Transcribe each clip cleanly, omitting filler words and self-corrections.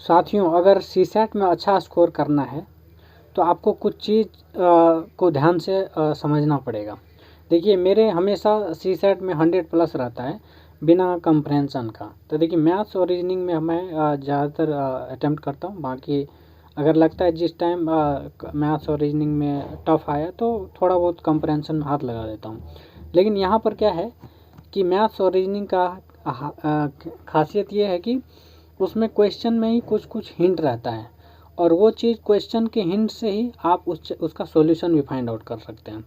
साथियों, अगर सीसैट में अच्छा स्कोर करना है तो आपको कुछ चीज़ को ध्यान से समझना पड़ेगा। देखिए, मेरे हमेशा सीसैट में 100+ रहता है बिना कंप्रहेंशन का। तो देखिए, मैथ्स और रीजनिंग में मैं ज़्यादातर अटेम्प्ट करता हूँ। बाकी अगर लगता है जिस टाइम मैथ्स और रीजनिंग में टफ आया तो थोड़ा बहुत कंप्रहेंशन में हाथ लगा देता हूँ। लेकिन यहाँ पर क्या है कि मैथ्स और रीजनिंग का खासियत ये है कि उसमें क्वेश्चन में ही कुछ कुछ हिंट रहता है, और वो चीज़ क्वेश्चन के हिंट से ही आप उसका सॉल्यूशन भी फाइंड आउट कर सकते हैं।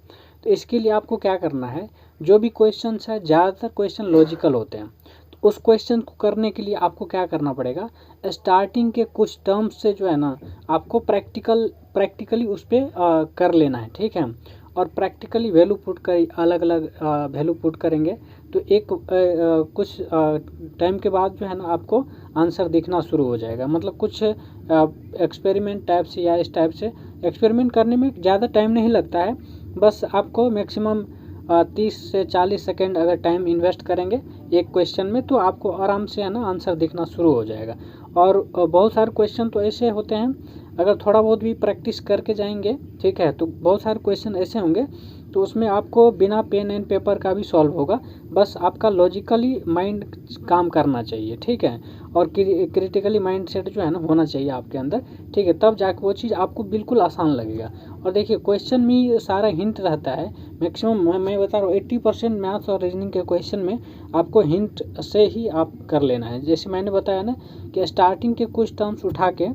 तो इसके लिए आपको क्या करना है, जो भी क्वेश्चन है, ज़्यादातर क्वेश्चन लॉजिकल होते हैं, तो उस क्वेश्चन को करने के लिए आपको क्या करना पड़ेगा, स्टार्टिंग के कुछ टर्म्स से जो है ना आपको प्रैक्टिकली उस पर कर लेना है, ठीक है। और प्रैक्टिकली वैल्यू पुट कर, अलग अलग वैल्यू पुट करेंगे तो एक कुछ टाइम के बाद जो है ना आपको आंसर दिखना शुरू हो जाएगा। मतलब कुछ एक्सपेरिमेंट टाइप से या इस टाइप से एक्सपेरिमेंट करने में ज़्यादा टाइम नहीं लगता है। बस आपको मैक्सिमम 30 से 40 सेकेंड अगर टाइम इन्वेस्ट करेंगे एक क्वेश्चन में तो आपको आराम से है ना आंसर दिखना शुरू हो जाएगा। और बहुत सारे क्वेश्चन तो ऐसे होते हैं, अगर थोड़ा बहुत भी प्रैक्टिस करके जाएंगे, ठीक है, तो बहुत सारे क्वेश्चन ऐसे होंगे तो उसमें आपको बिना पेन एंड पेपर का भी सॉल्व होगा। बस आपका लॉजिकली माइंड काम करना चाहिए, ठीक है, और क्रिटिकली माइंड सेट जो है ना होना चाहिए आपके अंदर, ठीक है, तब जाके वो चीज़ आपको बिल्कुल आसान लगेगा। और देखिए, क्वेश्चन में सारा हिंट रहता है। मैक्सिमम मैं बता रहा हूँ 80% मैथ्स और रीजनिंग के क्वेश्चन में आपको हिंट से ही आप कर लेना है। जैसे मैंने बताया ना कि स्टार्टिंग के कुछ टर्म्स उठा के,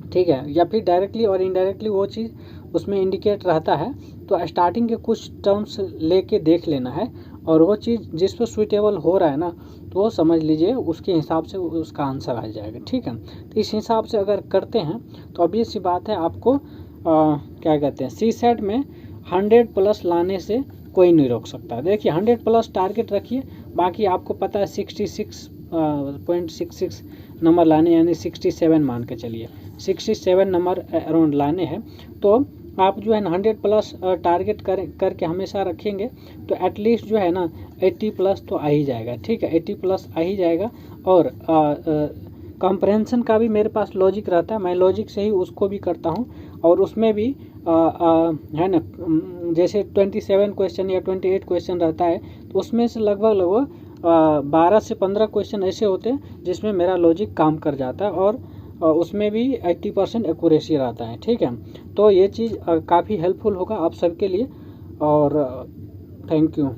ठीक है, या फिर डायरेक्टली और इनडायरेक्टली वो चीज़ उसमें इंडिकेट रहता है, तो स्टार्टिंग के कुछ टर्म्स लेके देख लेना है, और वो चीज़ जिस पर सुइटेबल हो रहा है ना तो वो समझ लीजिए उसके हिसाब से उसका आंसर आ जाएगा, ठीक है। तो इस हिसाब से अगर करते हैं तो ऑब्वियस सी बात है, आपको क्या कहते हैं, सीसैट में 100+ लाने से कोई नहीं रोक सकता। देखिए, 100+ टारगेट रखिए, बाकी आपको पता है 66.66 नंबर लाने, यानी 67 मान के चलिए, 67 नंबर अराउंड लाने हैं। तो आप जो है ना 100+ टारगेट करके हमेशा रखेंगे तो एटलीस्ट जो है ना 80+ तो आ ही जाएगा, ठीक है, 80+ आ ही जाएगा। और कॉम्प्रहेंशन का भी मेरे पास लॉजिक रहता है, मैं लॉजिक से ही उसको भी करता हूँ, और उसमें भी है ना, जैसे 27 क्वेश्चन या 28 क्वेश्चन रहता है तो उसमें से लगभग 12 से 15 क्वेश्चन ऐसे होते हैं जिसमें मेरा लॉजिक काम कर जाता है, और उसमें भी 80% एक्यूरेसी रहता है, ठीक है। तो ये चीज़ काफ़ी हेल्पफुल होगा आप सबके लिए, और थैंक यू।